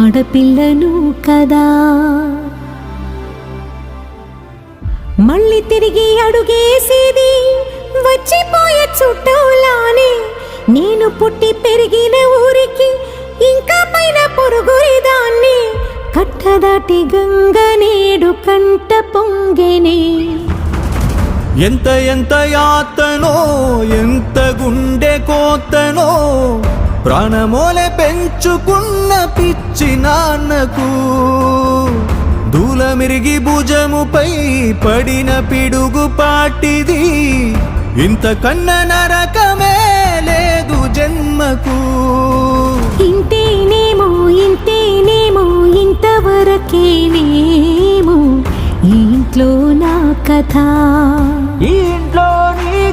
ఆడపిల్లను కదా. మళ్ళీ తిరిగి అడుగేసేది వచ్చిపోయే చుట్టూలానే. నేను పుట్టి పెరిగిన ఊరికి ఇంకా పైన పొరుగురిదాన్ని. కట్టదాటి గంగ నేడు కంట పొంగెనే. ఎంత ఎంత యాతనో ఎంత గుండె కోతనో ప్రాణమోలే పెంచుకున్న పిచ్చి నాన్నకు. దూలమిరిగి భుజముపై పడిన పిడుగు పాటిది. ఇంతకన్న నరకమే లేదు జన్మకు. ఇంతేనేమో ఇంతేనేమో ఇంతవరకేనేమో ఈ ఇంట్లో నా కథ. ఈ ఇంట్లో నీ